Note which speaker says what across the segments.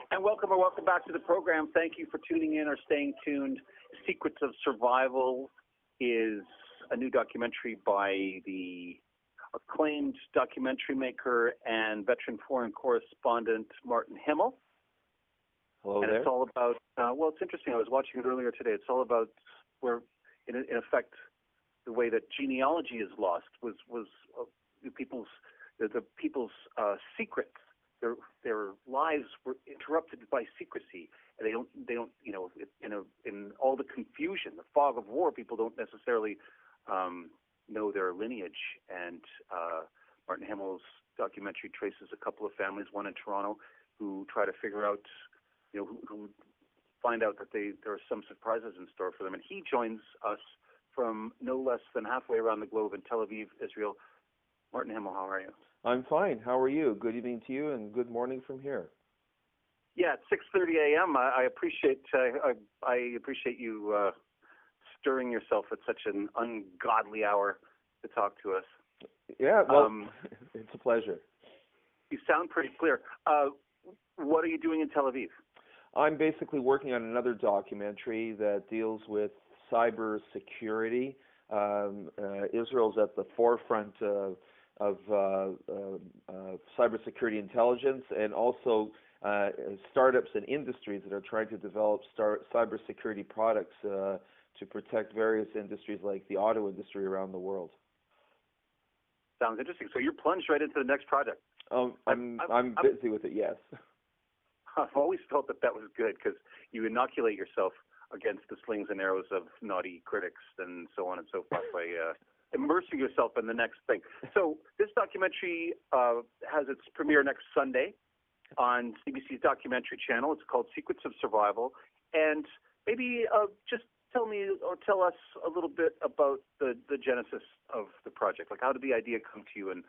Speaker 1: And welcome or welcome back to the program. Thank you for tuning in or staying tuned. Secrets of Survival is a new documentary by the acclaimed documentary maker and veteran foreign correspondent Martin Himel.
Speaker 2: Hello
Speaker 1: and
Speaker 2: there.
Speaker 1: It's all about, well, it's interesting. I was watching it earlier today. It's all about where, in effect, the way that genealogy is lost was people's secrets. Their lives were interrupted by secrecy. They don't, in all the confusion, the fog of war, people don't necessarily know their lineage. And Martin Himel's documentary traces a couple of families, one in Toronto, who try to figure out, who find out that there are some surprises in store for them. And he joins us from no less than halfway around the globe in Tel Aviv, Israel. Martin Himel, how are you?
Speaker 2: I'm fine. How are you? Good evening to you, and good morning from here.
Speaker 1: Yeah, it's 6:30 a.m. I appreciate you stirring yourself at such an ungodly hour to talk to us.
Speaker 2: Yeah, well, it's a pleasure.
Speaker 1: You sound pretty clear. What are you doing in Tel Aviv?
Speaker 2: I'm basically working on another documentary that deals with cyber security. Israel's at the forefront of cybersecurity intelligence, and also startups and industries that are trying to develop cybersecurity products to protect various industries like the auto industry around the world.
Speaker 1: Sounds interesting. So you're plunged right into the next project.
Speaker 2: I'm busy with it, yes.
Speaker 1: I've always felt that was good because you inoculate yourself against the slings and arrows of naughty critics and so on and so forth by immersing yourself in the next thing. So this documentary has its premiere next Sunday on CBC's documentary channel. It's called Secrets of Survival. And maybe just tell us a little bit about the genesis of the project. Like, how did the idea come to you, and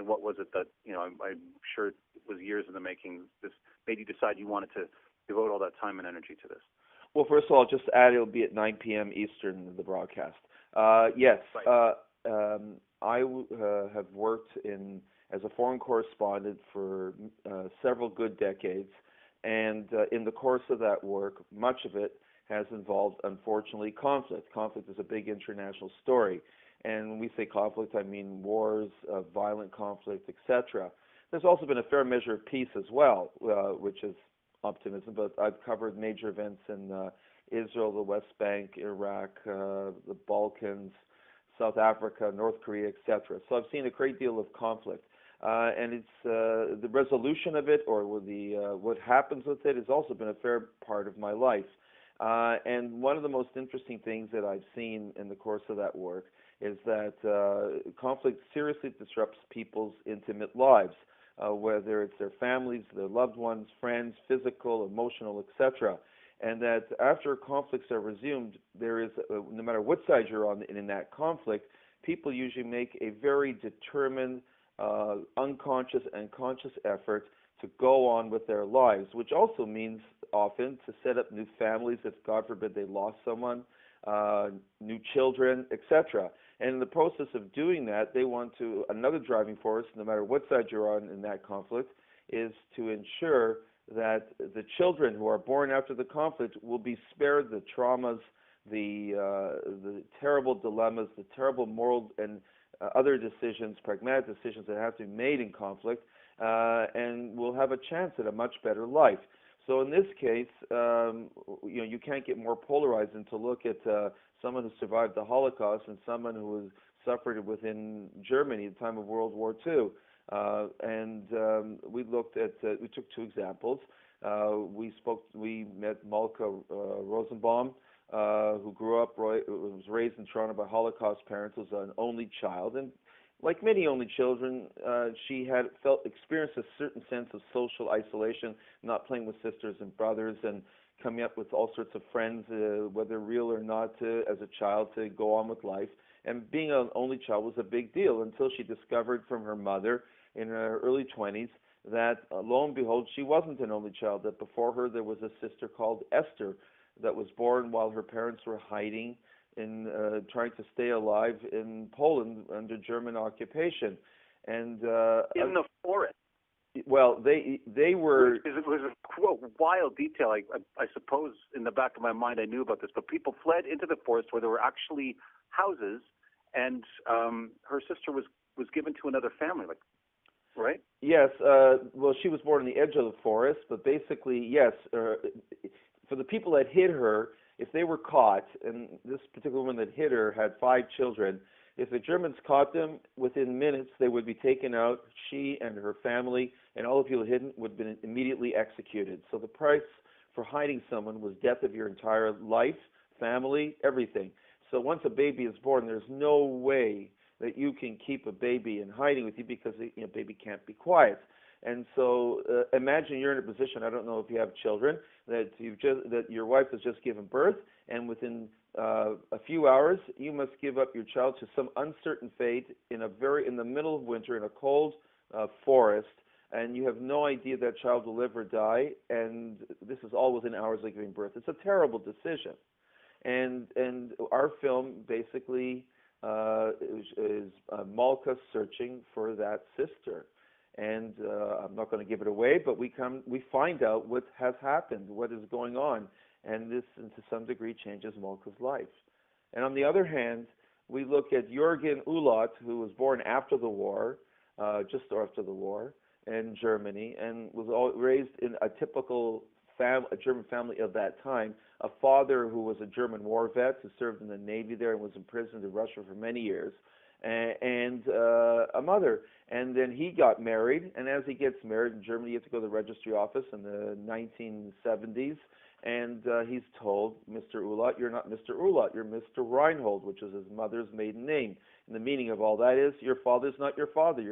Speaker 1: what was it that, I'm sure it was years in the making, this made you decide you wanted to devote all that time and energy to this?
Speaker 2: Well, first of all, just add it'll be at 9 p.m. Eastern, the broadcast. Yes,
Speaker 1: right.
Speaker 2: I have worked as a foreign correspondent for several good decades, and in the course of that work, much of it has involved, unfortunately, conflict. Conflict is a big international story, and when we say conflict, I mean wars, violent conflict, etc. There's also been a fair measure of peace as well, which is optimism, but I've covered major events in Israel, the West Bank, Iraq, the Balkans, South Africa, North Korea, etc. So I've seen a great deal of conflict, and it's the resolution of it, or what happens with it, has also been a fair part of my life. And one of the most interesting things that I've seen in the course of that work is that conflict seriously disrupts people's intimate lives, whether it's their families, their loved ones, friends, physical, emotional, etc. And that after conflicts are resumed, there is, no matter what side you're on in that conflict, people usually make a very determined, unconscious and conscious effort to go on with their lives, which also means often to set up new families if, God forbid, they lost someone, new children, etc. And in the process of doing that, they want to, another driving force, no matter what side you're on in that conflict, is to ensure that the children who are born after the conflict will be spared the traumas, the terrible dilemmas, the terrible moral and other decisions, pragmatic decisions that have to be made in conflict, and will have a chance at a much better life. So in this case, you can't get more polarized than to look at someone who survived the Holocaust and someone who suffered within Germany at the time of World War II. We looked at, we took two examples. We met Malka Rosenbaum, who grew up, was raised in Toronto by Holocaust parents, was an only child, and like many only children, she had experienced a certain sense of social isolation, not playing with sisters and brothers, and coming up with all sorts of friends, whether real or not, as a child, to go on with life. And being an only child was a big deal until she discovered from her mother in her early 20s that, lo and behold, she wasn't an only child, that before her there was a sister called Esther that was born while her parents were hiding in trying to stay alive in Poland under German occupation. And
Speaker 1: in the forest.
Speaker 2: Well, they were.
Speaker 1: It was a wild detail. I suppose in the back of my mind I knew about this, but people fled into the forest where there were actually houses, and her sister was given to another family, like, right?
Speaker 2: Yes. Well, she was born on the edge of the forest, but basically, yes. For the people that hid her, if they were caught, and this particular woman that hid her had 5 children, if the Germans caught them, within minutes they would be taken out. She and her family and all the people hidden would have been immediately executed. So the price for hiding someone was death of your entire life, family, everything. So once a baby is born, there's no way that you can keep a baby in hiding with you because baby can't be quiet. And so imagine you're in a position, I don't know if you have children, that your wife has just given birth, and within a few hours you must give up your child to some uncertain fate in the middle of winter in a cold forest, and you have no idea that child will live or die, and this is all within hours of giving birth. It's a terrible decision. And our film basically is Malka searching for that sister. And I'm not going to give it away, but we find out what has happened, what is going on, and this, to some degree, changes Malka's life. And on the other hand, we look at Jürgen Ullott, who was born after the war, just after the war, in Germany, and was raised in a typical a German family of that time. A father who was a German war vet who served in the Navy there and was imprisoned in Russia for many years. And a mother. And then he got married, and as he gets married in Germany, you have to go to the registry office in the 1970s, and he's told, Mr. Ullott, you're not Mr. Ullott, you're Mr. Reinhold, which is his mother's maiden name. And the meaning of all that is, your father's not your father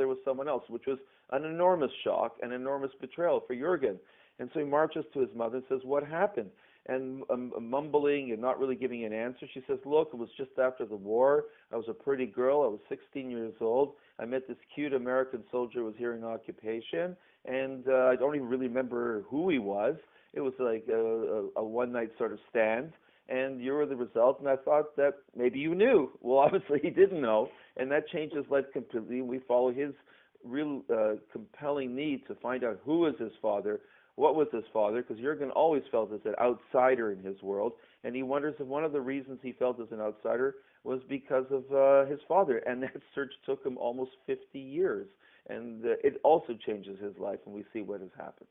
Speaker 2: was someone else, which was an enormous shock, an enormous betrayal for Jürgen. And so he marches to his mother and says, what happened? And mumbling and not really giving an answer, she says, look, it was just after the war. I was a pretty girl. I was 16 years old. I met this cute American soldier who was here in occupation, and I don't even really remember who he was. It was like a one-night sort of stand, and you were the result, and I thought that maybe you knew. Well, obviously he didn't know, and that changed his life completely. We follow his real compelling need to find out who is his father, what was his father, because Jürgen always felt as an outsider in his world, and he wonders if one of the reasons he felt as an outsider was because of his father, and that search took him almost 50 years, and it also changes his life when we see what has happened.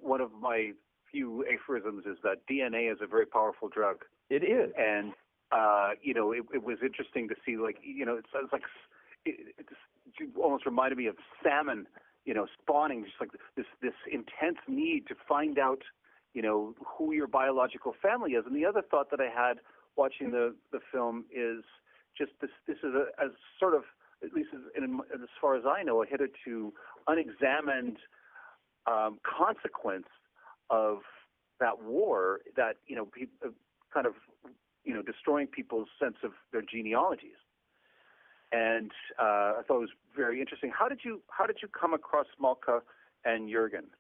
Speaker 1: One of my few aphorisms is that DNA is a very powerful drug.
Speaker 2: It is.
Speaker 1: And, it was interesting to see, it sounds like it almost reminded me of salmon, spawning, just like this intense need to find out, who your biological family is. And the other thought that I had watching the film is just this is a sort of, at least as far as I know, a hitherto unexamined consequence of that war, that, kind of, destroying people's sense of their genealogies. And I thought it was very interesting. How did you come across Malka and Jürgen?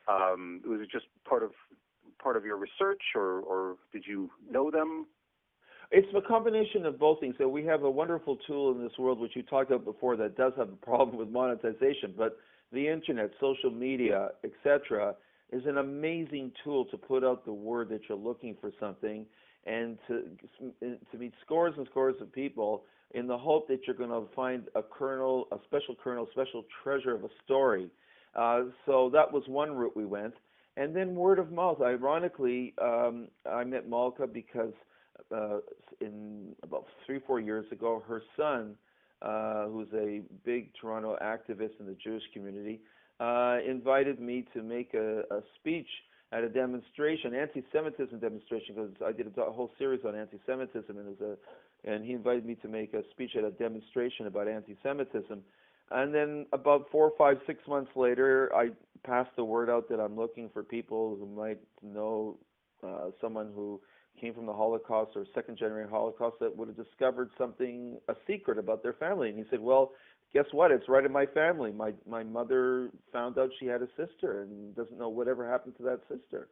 Speaker 1: Was it just part of your research, or did you know them?
Speaker 2: It's a combination of both things. So we have a wonderful tool in this world, which you talked about before, that does have a problem with monetization, but the internet, social media, etc., is an amazing tool to put out the word that you're looking for something, and to meet scores and scores of people in the hope that you're going to find a special treasure of a story. So that was one route we went. And then word of mouth. Ironically, I met Malka because in about 3-4 years ago, her son, who's a big Toronto activist in the Jewish community, invited me to make a speech at a demonstration, anti-Semitism demonstration, because I did a whole series on anti-Semitism, and he invited me to make a speech at a demonstration about anti-Semitism. And then about 4, 5, 6 months later, I passed the word out that I'm looking for people who might know someone who came from the Holocaust or second-generation Holocaust that would have discovered something, a secret about their family. And he said, well, guess what? It's right in my family. My mother found out she had a sister and doesn't know whatever happened to that sister.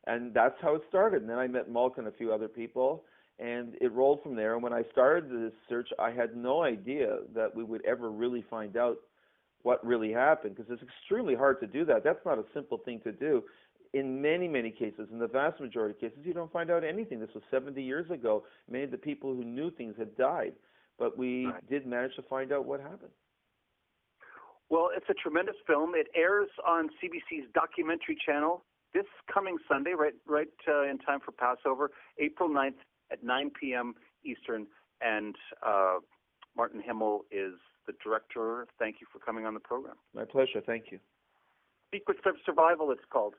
Speaker 2: And that's how it started. And then I met Malka and a few other people, and it rolled from there. And when I started this search, I had no idea that we would ever really find out what really happened, because it's extremely hard to do that. That's not a simple thing to do. In many, many cases, in the vast majority of cases, you don't find out anything. This was 70 years ago. Many of the people who knew things had died, but we did manage to find out what happened.
Speaker 1: Well, it's a tremendous film. It airs on CBC's documentary channel this coming Sunday, right in time for Passover, April 9th at 9 p.m. Eastern. And Martin Himel is the director. Thank you for coming on the program.
Speaker 2: My pleasure. Thank you.
Speaker 1: Secrets of Survival, it's called.